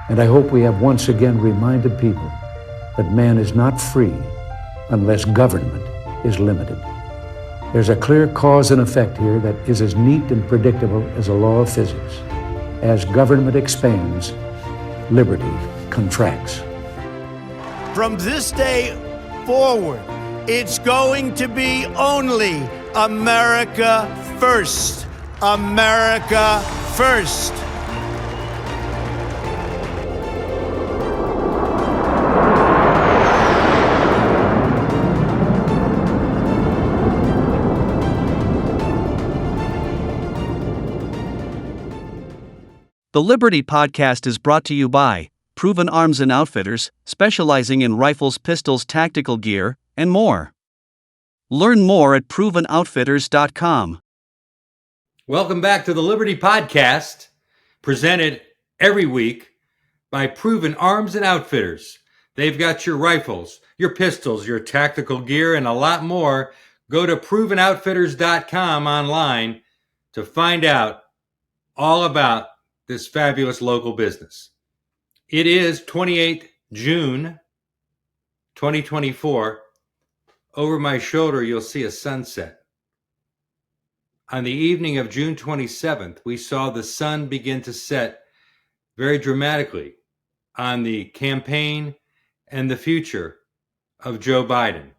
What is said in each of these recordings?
And I hope we have once again reminded people that man is not free unless government is limited. There's a clear cause and effect here that is as neat and predictable as a law of physics. As government expands, liberty contracts. From this day forward, it's going to be only America first. America first. The Liberty Podcast is brought to you by Proven Arms and Outfitters, specializing in rifles, pistols, tactical gear, and more. Learn more at ProvenOutfitters.com. Welcome back to the Liberty Podcast, presented every week by Proven Arms and Outfitters. They've got your rifles, your pistols, your tactical gear, and a lot more. Go to ProvenOutfitters.com online to find out all about this fabulous local business. It is 28th June 2024. Over my shoulder, you'll see a sunset. On the evening of June 27th, we saw the sun begin to set very dramatically on the campaign and the future of Joe Biden,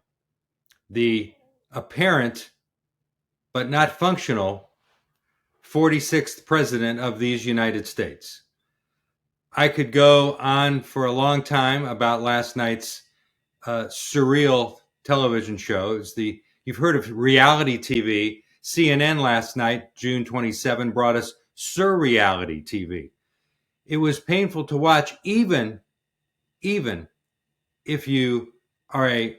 the apparent but not functional 46th president of these United States. I could go on for a long time about last night's surreal television show. You've heard of reality TV. CNN last night, June 27, brought us surreality TV. It was painful to watch, even if you are a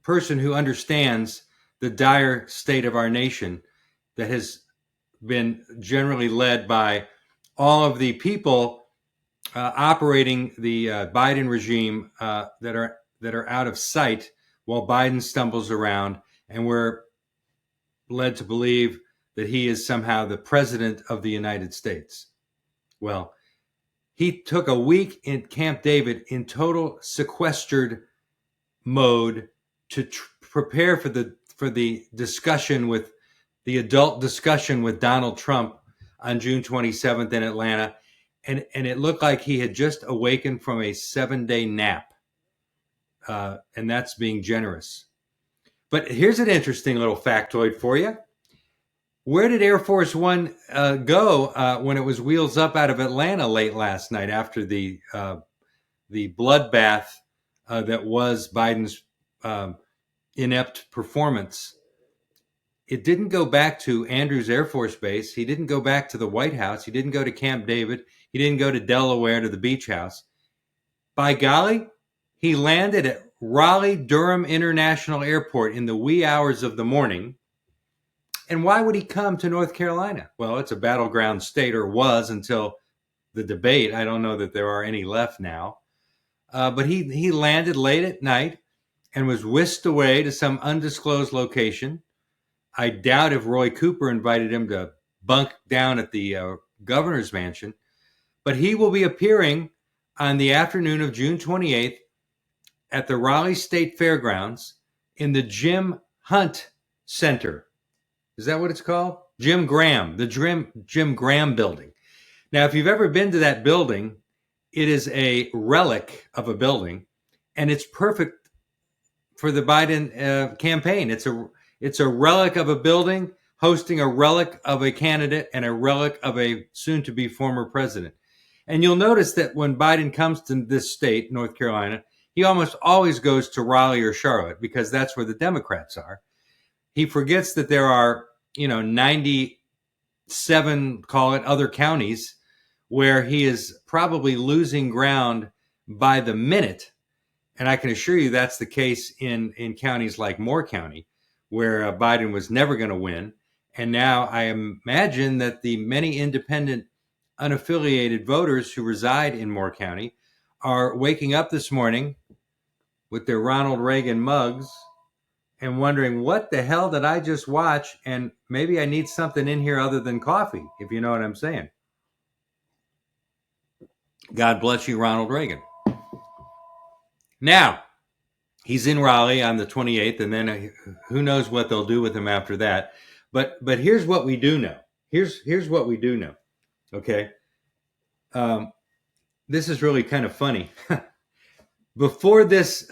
person who understands the dire state of our nation that has been generally led by all of the people operating the Biden regime that are out of sight while Biden stumbles around, and we're led to believe that he is somehow the president of the United States. Well, he took a week in Camp David in total sequestered mode to prepare for the discussion with the adult discussion with Donald Trump on June 27th in Atlanta. And it looked like he had just awakened from a 7-day nap. And that's being generous. But here's an interesting little factoid for you. Where did Air Force One go when it was wheels up out of Atlanta late last night after the bloodbath that was Biden's inept performance? It didn't go back to Andrews Air Force Base. He didn't go back to the White House. He didn't go to Camp David. He didn't go to Delaware to the beach house. By golly, he landed at Raleigh-Durham International Airport in the wee hours of the morning. And why would he come to North Carolina? Well, it's a battleground state, or was until the debate. I don't know that there are any left now. But he landed late at night and was whisked away to some undisclosed location. I doubt if Roy Cooper invited him to bunk down at the governor's mansion, but he will be appearing on the afternoon of June 28th at the Raleigh State Fairgrounds in the Jim Hunt Center. Is that what it's called? Jim Graham, the Jim Graham building. Now, if you've ever been to that building, it is a relic of a building, and it's perfect for the Biden campaign. It's a relic of a building hosting a relic of a candidate and a relic of a soon-to-be former president. And you'll notice that when Biden comes to this state, North Carolina, he almost always goes to Raleigh or Charlotte because that's where the Democrats are. He forgets that there are, 97, call it, other counties where he is probably losing ground by the minute. And I can assure you that's the case in counties like Moore County, where Biden was never going to win. And now I imagine that the many independent, unaffiliated voters who reside in Moore County are waking up this morning with their Ronald Reagan mugs and wondering, what the hell did I just watch? And maybe I need something in here other than coffee, if you know what I'm saying. God bless you, Ronald Reagan. Now, he's in Raleigh on the 28th, and then who knows what they'll do with him after that. But here's what we do know. Here's what we do know. Okay, this is really kind of funny. Before this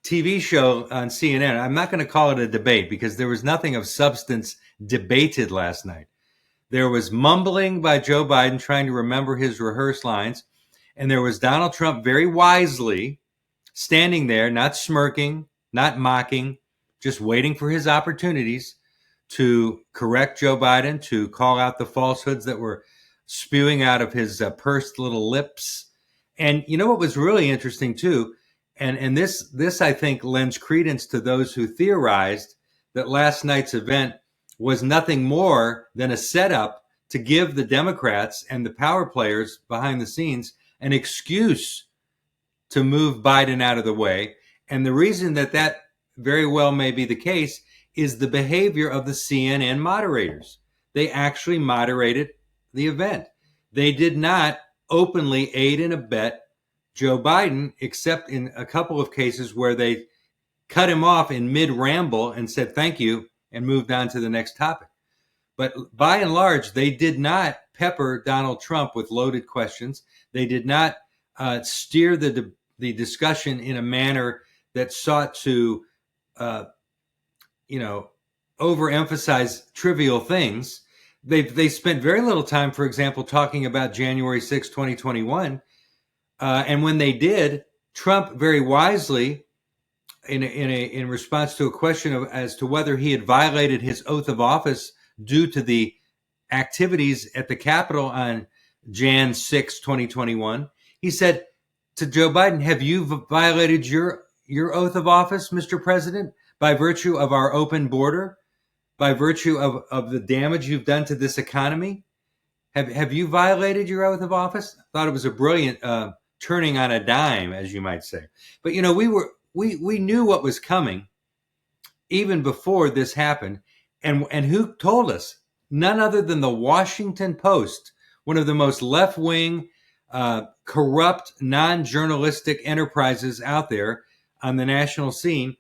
TV show on CNN, I'm not going to call it a debate because there was nothing of substance debated last night. There was mumbling by Joe Biden trying to remember his rehearsed lines, and there was Donald Trump very wisely standing there, not smirking, not mocking, just waiting for his opportunities to correct Joe Biden, to call out the falsehoods that were spewing out of his pursed little lips. And you know what was really interesting too, and this I think lends credence to those who theorized that last night's event was nothing more than a setup to give the Democrats and the power players behind the scenes an excuse to move Biden out of the way. And the reason that very well may be the case is the behavior of the CNN moderators. They actually moderated the event. They did not openly aid and abet Joe Biden, except in a couple of cases where they cut him off in mid-ramble and said thank you and moved on to the next topic. But by and large, they did not pepper Donald Trump with loaded questions. They did not steer the discussion in a manner that sought to, overemphasize trivial things. They spent very little time, for example, talking about January 6, 2021. And when they did, Trump very wisely, in response to a question as to whether he had violated his oath of office due to the activities at the Capitol on Jan 6, 2021, he said to Joe Biden, have you violated your oath of office, Mr. President, by virtue of our open border, by virtue of the damage you've done to this economy? Have you violated your oath of office? I thought it was a brilliant turning on a dime, as you might say. But, we knew what was coming even before this happened. And who told us? None other than the Washington Post, one of the most left-wing, corrupt, non-journalistic enterprises out there on the national scene.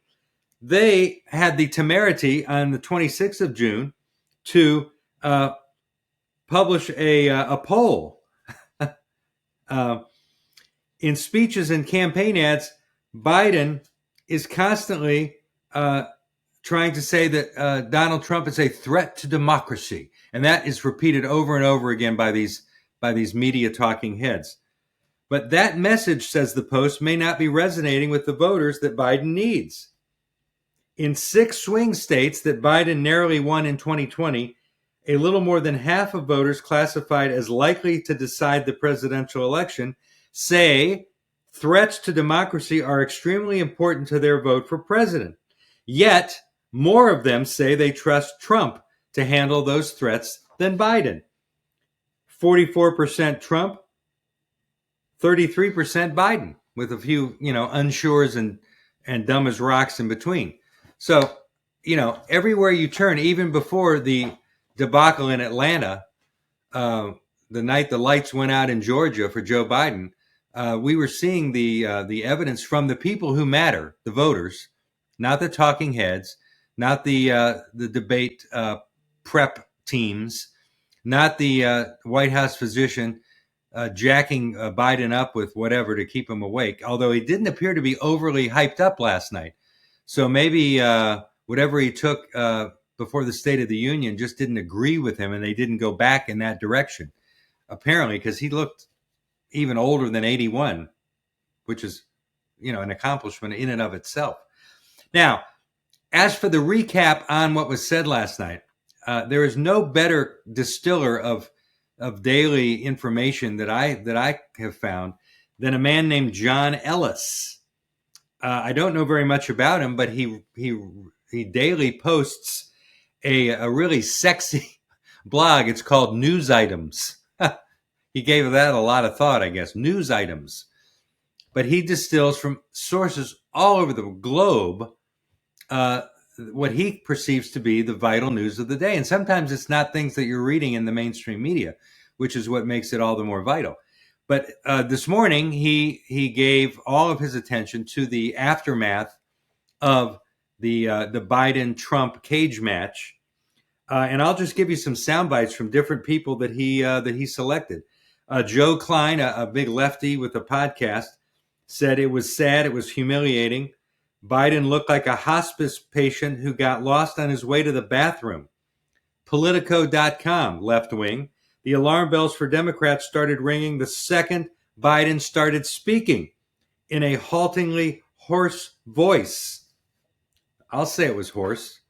They had the temerity on the 26th of June to publish a poll. In speeches and campaign ads, Biden is constantly trying to say that Donald Trump is a threat to democracy. And that is repeated over and over again by these media talking heads. But that message, says the Post, may not be resonating with the voters that Biden needs. In 6 swing states that Biden narrowly won in 2020, a little more than half of voters classified as likely to decide the presidential election say threats to democracy are extremely important to their vote for president. Yet, more of them say they trust Trump to handle those threats than Biden. 44% Trump, 33% Biden, with a few, unsures and dumb as rocks in between. So, everywhere you turn, even before the debacle in Atlanta, the night the lights went out in Georgia for Joe Biden, we were seeing the evidence from the people who matter, the voters, not the talking heads, not the debate prep teams, not the White House physician jacking Biden up with whatever to keep him awake, although he didn't appear to be overly hyped up last night. So maybe whatever he took before the State of the Union just didn't agree with him, and they didn't go back in that direction, apparently, because he looked even older than 81, which is, an accomplishment in and of itself. Now, as for the recap on what was said last night, there is no better distiller of daily information that I have found than a man named John Ellis. I don't know very much about him, but he daily posts a really sexy blog. It's called News Items. He gave that a lot of thought, I guess. News items. But he distills from sources all over the globe what he perceives to be the vital news of the day. And sometimes it's not things that you're reading in the mainstream media, which is what makes it all the more vital. But this morning, he gave all of his attention to the aftermath of the Biden-Trump cage match. And I'll just give you some sound bites from different people that he selected. Joe Klein, a big lefty with a podcast, said it was sad, it was humiliating. Biden looked like a hospice patient who got lost on his way to the bathroom. Politico.com, left wing. The alarm bells for Democrats started ringing the second Biden started speaking in a haltingly hoarse voice. I'll say it was hoarse.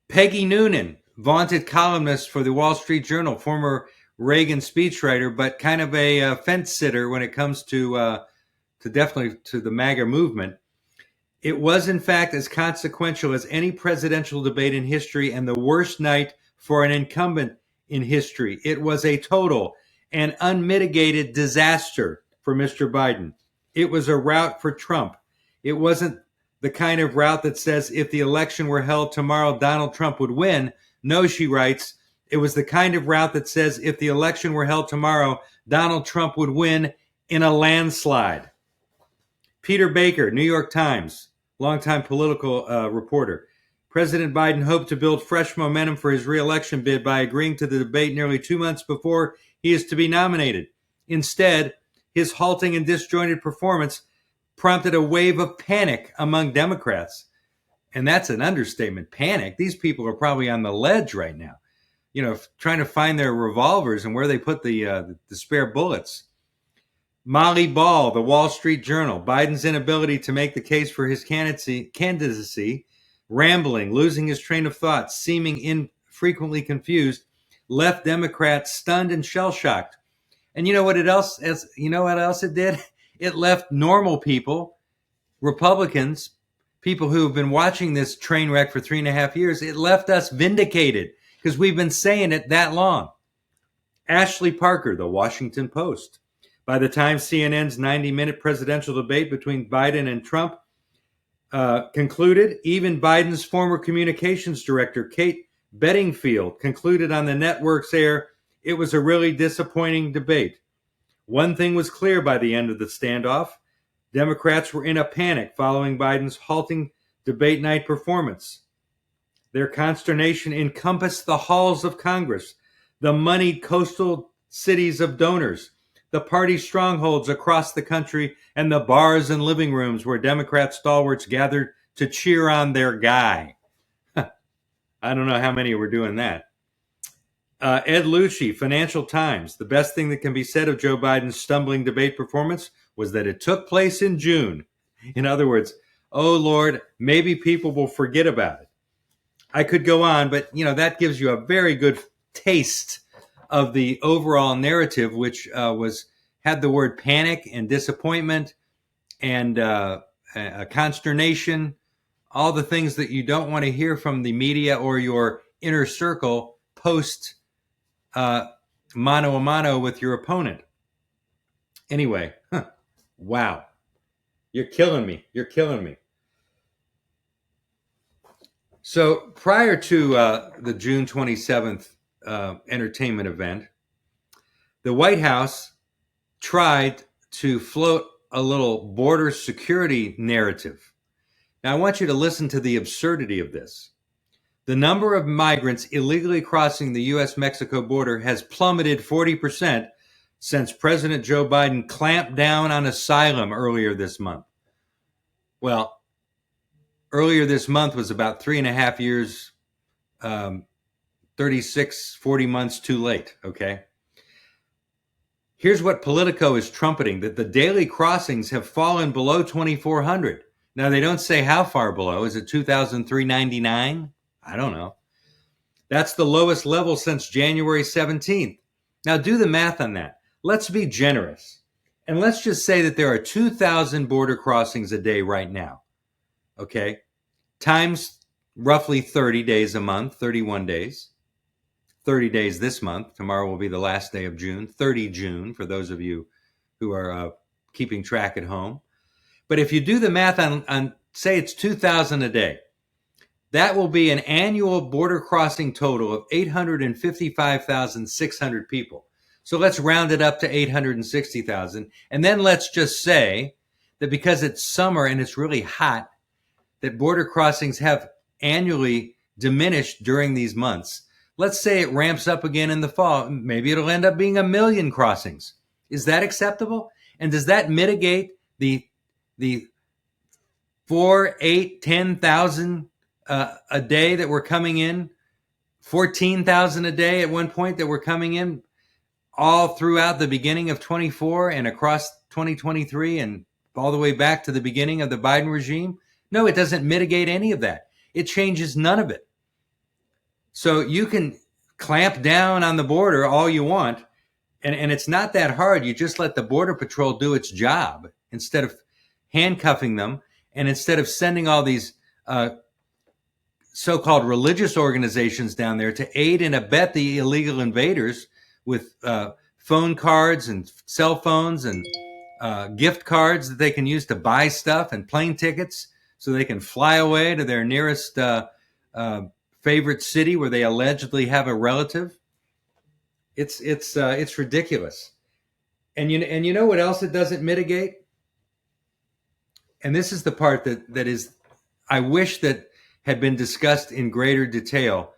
Peggy Noonan, vaunted columnist for the Wall Street Journal, former Reagan speechwriter, but kind of a fence sitter when it comes to definitely to the MAGA movement. It was, in fact, as consequential as any presidential debate in history and the worst night for an incumbent in history. It was a total and unmitigated disaster for Mr. Biden. It was a rout for Trump. It wasn't the kind of rout that says if the election were held tomorrow, Donald Trump would win. No, she writes, it was the kind of rout that says if the election were held tomorrow, Donald Trump would win in a landslide. Peter Baker, New York Times, longtime political reporter. President Biden hoped to build fresh momentum for his re-election bid by agreeing to the debate nearly 2 months before he is to be nominated. Instead, his halting and disjointed performance prompted a wave of panic among Democrats. And that's an understatement. Panic. These people are probably on the ledge right now, trying to find their revolvers and where they put the spare bullets. Molly Ball, the Wall Street Journal. Biden's inability to make the case for his candidacy, rambling, losing his train of thought, seeming infrequently confused, left Democrats stunned and shell-shocked. And you know what else it did? It left normal people, Republicans, people who have been watching this train wreck for 3.5 years, it left us vindicated because we've been saying it that long. Ashley Parker, the Washington Post. By the time CNN's 90-minute presidential debate between Biden and Trump concluded, even Biden's former communications director, Kate Bedingfield, concluded on the network's air, it was a really disappointing debate. One thing was clear by the end of the standoff. Democrats were in a panic following Biden's halting debate night performance. Their consternation encompassed the halls of Congress, the moneyed coastal cities of donors, the party strongholds across the country, and the bars and living rooms where Democrat stalwarts gathered to cheer on their guy. I don't know how many were doing that. Ed Lucci, Financial Times. The best thing that can be said of Joe Biden's stumbling debate performance was that it took place in June. In other words, oh Lord, maybe people will forget about it. I could go on, but that gives you a very good taste of the overall narrative, which had the word panic and disappointment and consternation, all the things that you don't want to hear from the media or your inner circle post mano a mano with your opponent. Anyway, wow. You're killing me. So prior to the June 27th entertainment event, the White House tried to float a little border security narrative. Now, I want you to listen to the absurdity of this. The number of migrants illegally crossing the U.S.-Mexico border has plummeted 40% since President Joe Biden clamped down on asylum earlier this month. Well, earlier this month was about 3.5 years, 40 months too late, okay? Here's what Politico is trumpeting, that the daily crossings have fallen below 2,400. Now, they don't say how far below. Is it 2,399? I don't know. That's the lowest level since January 17th. Now, do the math on that. Let's be generous. And let's just say that there are 2,000 border crossings a day right now. Okay? Times roughly 30 days a month, 31 days. 30 days this month. Tomorrow will be the last day of June. 30 June for those of you who are keeping track at home. But if you do the math on say it's 2,000 a day, that will be an annual border crossing total of 855,600 people. So let's round it up to 860,000. And then let's just say that because it's summer and it's really hot, that border crossings have annually diminished during these months. Let's say it ramps up again in the fall. Maybe it'll end up being 1 million crossings. Is that acceptable? And does that mitigate the 4, 8, 10,000 a day that were coming in? 14,000 a day at one point that were coming in all throughout the beginning of 24 and across 2023 and all the way back to the beginning of the Biden regime? No, it doesn't mitigate any of that. It changes none of it. So you can clamp down on the border all you want, and it's not that hard. You just let the Border Patrol do its job instead of handcuffing them and instead of sending all these so-called religious organizations down there to aid and abet the illegal invaders with phone cards and cell phones and gift cards that they can use to buy stuff and plane tickets so they can fly away to their nearest favorite city where they allegedly have a relative. It's ridiculous. And you know what else it doesn't mitigate? And this is the part that is, I wish that had been discussed in greater detail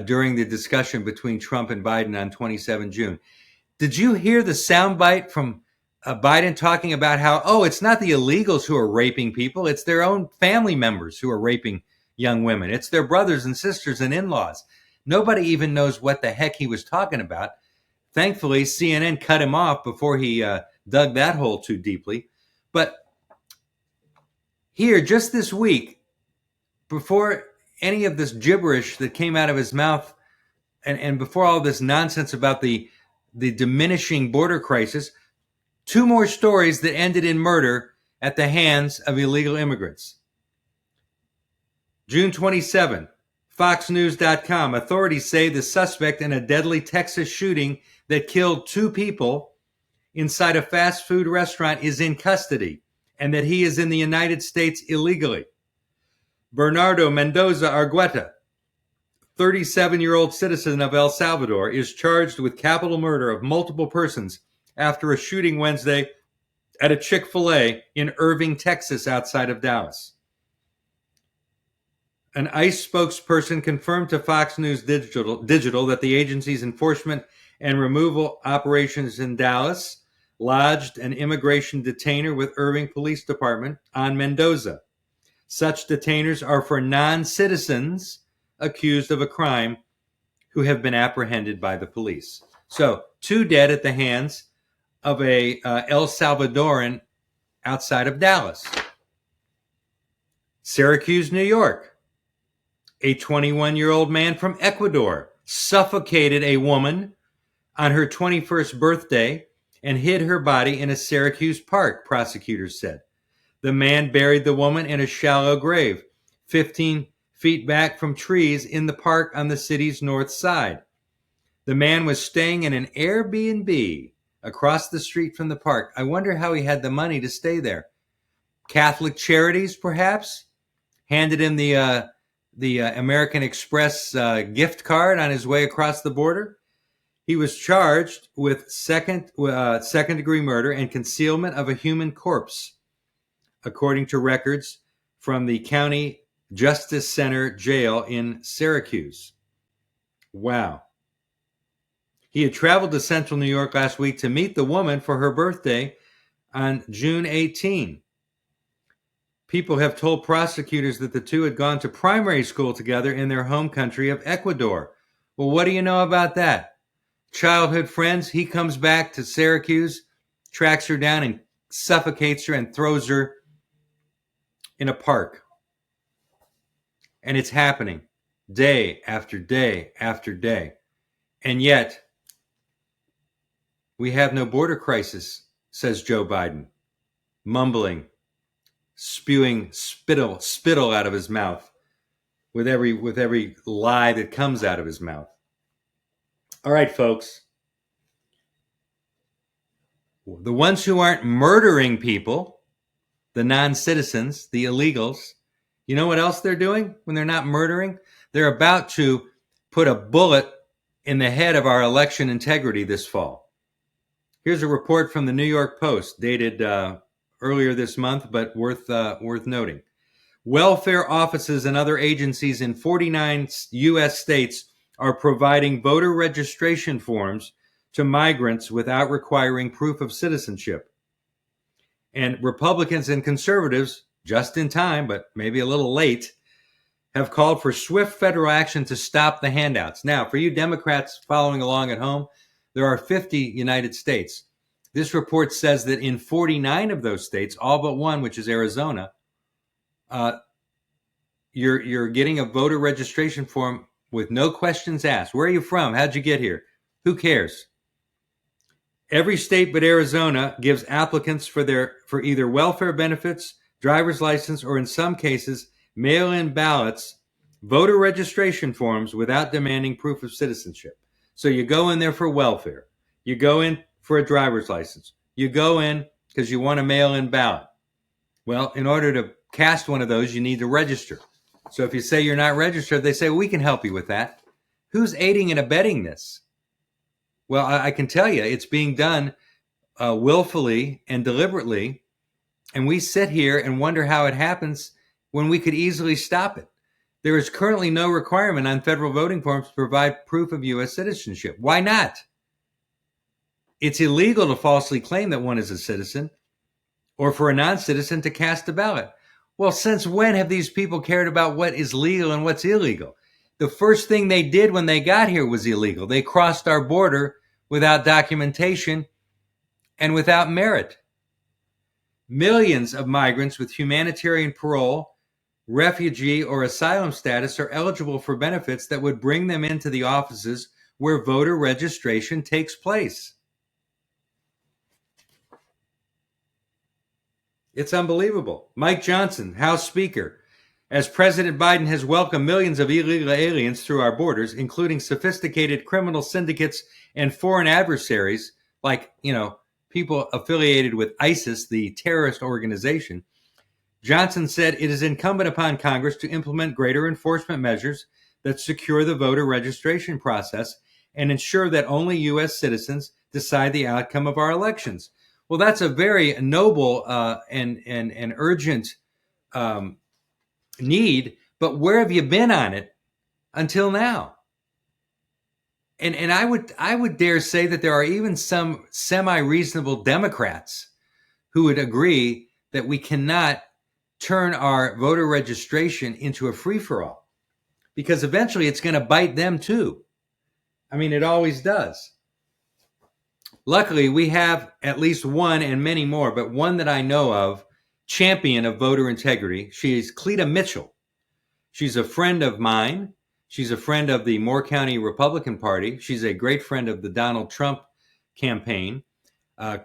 during the discussion between Trump and Biden on 27 June. Did you hear the soundbite from Biden talking about how, it's not the illegals who are raping people, it's their own family members who are raping young women. It's their brothers and sisters and in-laws. Nobody even knows what the heck he was talking about. Thankfully, CNN cut him off before he dug that hole too deeply. But here, just this week, before any of this gibberish that came out of his mouth and before all this nonsense about the diminishing border crisis, 2 more stories that ended in murder at the hands of illegal immigrants. June 27, FoxNews.com. Authorities say the suspect in a deadly Texas shooting that killed 2 people inside a fast food restaurant is in custody and that he is in the United States illegally. Bernardo Mendoza Argueta, 37-year-old citizen of El Salvador, is charged with capital murder of multiple persons after a shooting Wednesday at a Chick-fil-A in Irving, Texas, outside of Dallas. An ICE spokesperson confirmed to Fox News Digital that the agency's enforcement and removal operations in Dallas lodged an immigration detainer with Irving Police Department on Mendoza. Such detainers are for non-citizens accused of a crime who have been apprehended by the police. So, 2 dead at the hands of a El Salvadoran outside of Dallas. Syracuse, New York. A 21-year-old man from Ecuador suffocated a woman on her 21st birthday and hid her body in a Syracuse park, prosecutors said. The man buried the woman in a shallow grave, 15 feet back from trees in the park on the city's north side. The man was staying in an Airbnb across the street from the park. I wonder how he had the money to stay there. Catholic Charities, perhaps, handed him the American Express gift card on his way across the border. He was charged with second-degree murder and concealment of a human corpse, according to records from the County Justice Center jail in Syracuse. Wow. He had traveled to central New York last week to meet the woman for her birthday on June 18. People have told prosecutors that the two had gone to primary school together in their home country of Ecuador. Well, what do you know about that? Childhood friends, he comes back to Syracuse, tracks her down and suffocates her and throws her in a park. And it's happening day after day after day. And yet, we have no border crisis, says Joe Biden, mumbling, spewing spittle out of his mouth with every lie that comes out of his mouth. All right, folks. The ones who aren't murdering people, the non-citizens, the illegals, you know what else they're doing when they're not murdering? They're about to put a bullet in the head of our election integrity this fall. Here's a report from the New York Post dated earlier this month, but worth noting. Welfare offices and other agencies in 49 U.S. states are providing voter registration forms to migrants without requiring proof of citizenship. And Republicans and conservatives, just in time, but maybe a little late, have called for swift federal action to stop the handouts. Now, for you Democrats following along at home, there are 50 United States. This report says that in 49 of those states, all but one, which is Arizona, you're getting a voter registration form with no questions asked. Where are you from? How'd you get here? Who cares? Every state but Arizona gives applicants for either welfare benefits, driver's license, or in some cases, mail-in ballots, voter registration forms without demanding proof of citizenship. So you go in there for welfare. You go in for a driver's license. You go in because you want a mail-in ballot. Well, in order to cast one of those, you need to register. So if you say you're not registered, they say, we can help you with that. Who's aiding and abetting this? Well, I can tell you it's being done willfully and deliberately. And we sit here and wonder how it happens when we could easily stop it. There is currently no requirement on federal voting forms to provide proof of U.S. citizenship. Why not? It's illegal to falsely claim that one is a citizen or for a non-citizen to cast a ballot. Well, since when have these people cared about what is legal and what's illegal? The first thing they did when they got here was illegal. They crossed our border without documentation and without merit. Millions of migrants with humanitarian parole, refugee, or asylum status are eligible for benefits that would bring them into the offices where voter registration takes place. It's unbelievable. Mike Johnson, House Speaker. As President Biden has welcomed millions of illegal aliens through our borders, including sophisticated criminal syndicates and foreign adversaries, like, people affiliated with ISIS, the terrorist organization, Johnson said it is incumbent upon Congress to implement greater enforcement measures that secure the voter registration process and ensure that only U.S. citizens decide the outcome of our elections. Well, that's a very noble and urgent need, but where have you been on it until now? And I would dare say that there are even some semi-reasonable Democrats who would agree that we cannot turn our voter registration into a free-for-all, because eventually it's going to bite them too. I mean, it always does. Luckily, we have at least one and many more, but one that I know of, champion of voter integrity. She's Cleta Mitchell. She's a friend of mine. She's a friend of the Moore County Republican Party. She's a great friend of the Donald Trump campaign,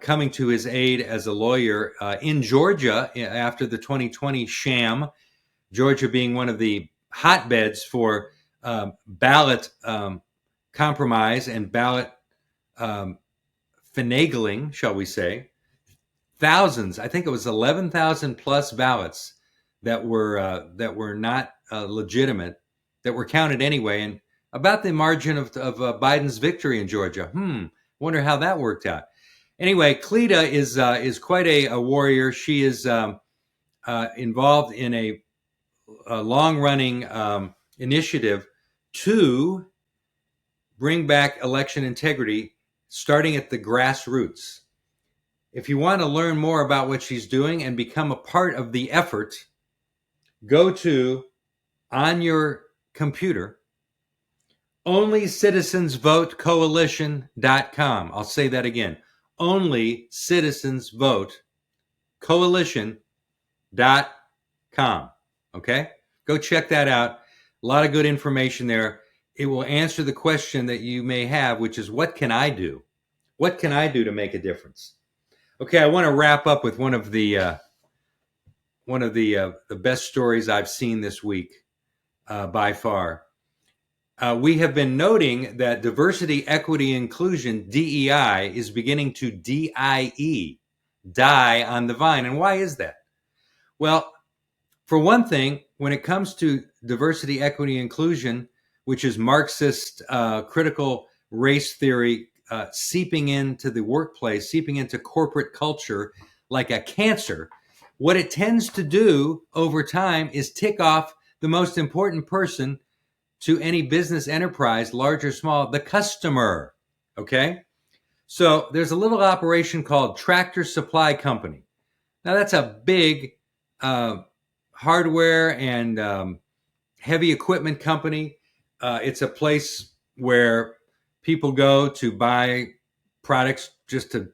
coming to his aid as a lawyer in Georgia after the 2020 sham, Georgia being one of the hotbeds for ballot compromise and ballot finagling, shall we say. Thousands, I think it was 11,000 plus ballots that were not legitimate, that were counted anyway, and about the margin of Biden's victory in Georgia. Wonder how that worked out. Anyway, Cleta is quite a warrior. She is involved in a long-running initiative to bring back election integrity, starting at the grassroots. If you want to learn more about what she's doing and become a part of the effort, go to, on your computer, onlycitizensvotecoalition.com. I'll say that again. onlycitizensvotecoalition.com. Okay? Go check that out. A lot of good information there. It will answer the question that you may have, which is, what can I do? What can I do to make a difference? Okay, I want to wrap up with one of the best stories I've seen this week by far. We have been noting that diversity, equity, inclusion, DEI, is beginning to DIE, die on the vine. And why is that? Well, for one thing, when it comes to diversity, equity, inclusion, which is Marxist critical race theory seeping into the workplace, seeping into corporate culture like a cancer, what it tends to do over time is tick off the most important person to any business enterprise, large or small, the customer. Okay? So there's a little operation called Tractor Supply Company. Now that's a big hardware and heavy equipment company. It's a place where people go to buy products just to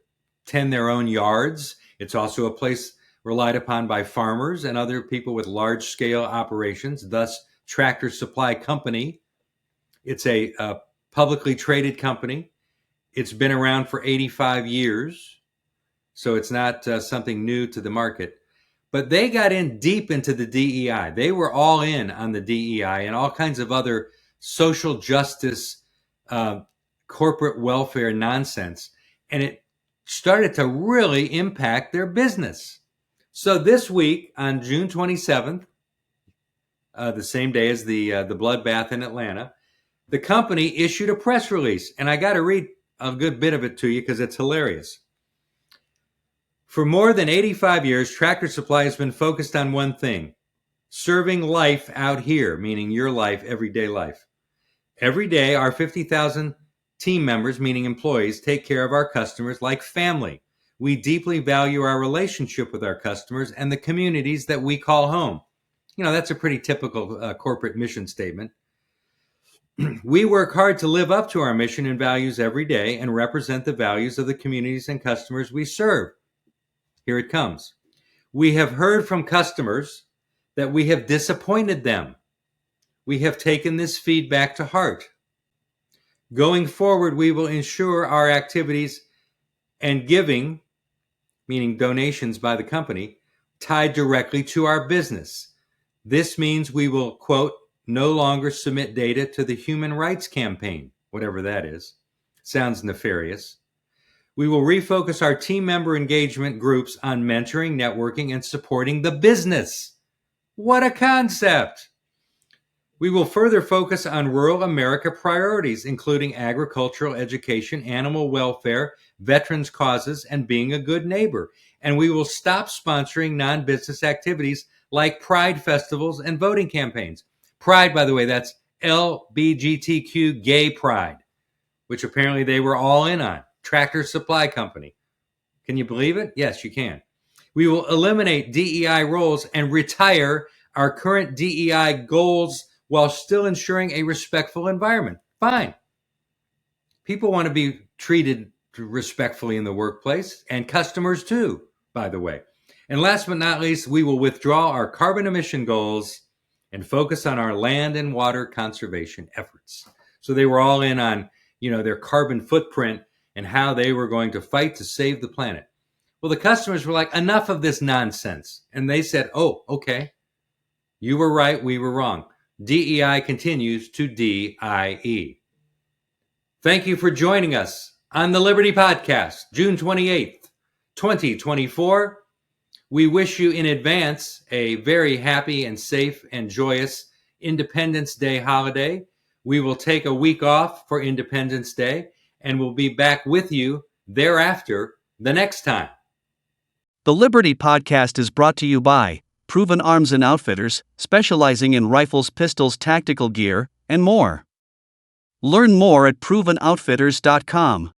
tend their own yards. It's also a place relied upon by farmers and other people with large scale operations, thus Tractor Supply Company. It's a publicly traded company. It's been around for 85 years, so it's not something new to the market. But they got in deep into the DEI. They were all in on the DEI and all kinds of other social justice, corporate welfare nonsense. And it started to really impact their business. So this week, on June 27th, the same day as the bloodbath in Atlanta, the company issued a press release. And I got to read a good bit of it to you because it's hilarious. For more than 85 years, Tractor Supply has been focused on one thing: serving life out here, meaning your life, everyday life. Every day, our 50,000 team members, meaning employees, take care of our customers like family. We deeply value our relationship with our customers and the communities that we call home. You know, that's a pretty typical corporate mission statement. We work hard to live up to our mission and values every day and represent the values of the communities and customers we serve. Here it comes. We have heard from customers that we have disappointed them. We have taken this feedback to heart. Going forward, we will ensure our activities and giving, meaning donations by the company, tied directly to our business. This means we will, quote, no longer submit data to the Human Rights Campaign, whatever that is. Sounds nefarious. We will refocus our team member engagement groups on mentoring, networking, and supporting the business. What a concept! We will further focus on rural America priorities, including agricultural education, animal welfare, veterans causes, and being a good neighbor. And we will stop sponsoring non-business activities like pride festivals and voting campaigns. Pride, by the way, that's LBGTQ gay pride, which apparently they were all in on. Tractor Supply Company. Can you believe it? Yes, you can. We will eliminate DEI roles and retire our current DEI goals while still ensuring a respectful environment. Fine. People want to be treated respectfully in the workplace, and customers too, by the way. And last but not least, we will withdraw our carbon emission goals and focus on our land and water conservation efforts. So they were all in on, their carbon footprint and how they were going to fight to save the planet. Well, the customers were like, enough of this nonsense. And they said, oh, okay, you were right, we were wrong. DEI continues to DIE. Thank you for joining us on the Liberty Podcast, June 28th, 2024. We wish you in advance a very happy and safe and joyous Independence Day holiday. We will take a week off for Independence Day, and we'll be back with you thereafter the next time. The Liberty Podcast is brought to you by Proven Arms and Outfitters, specializing in rifles, pistols, tactical gear, and more. Learn more at ProvenOutfitters.com.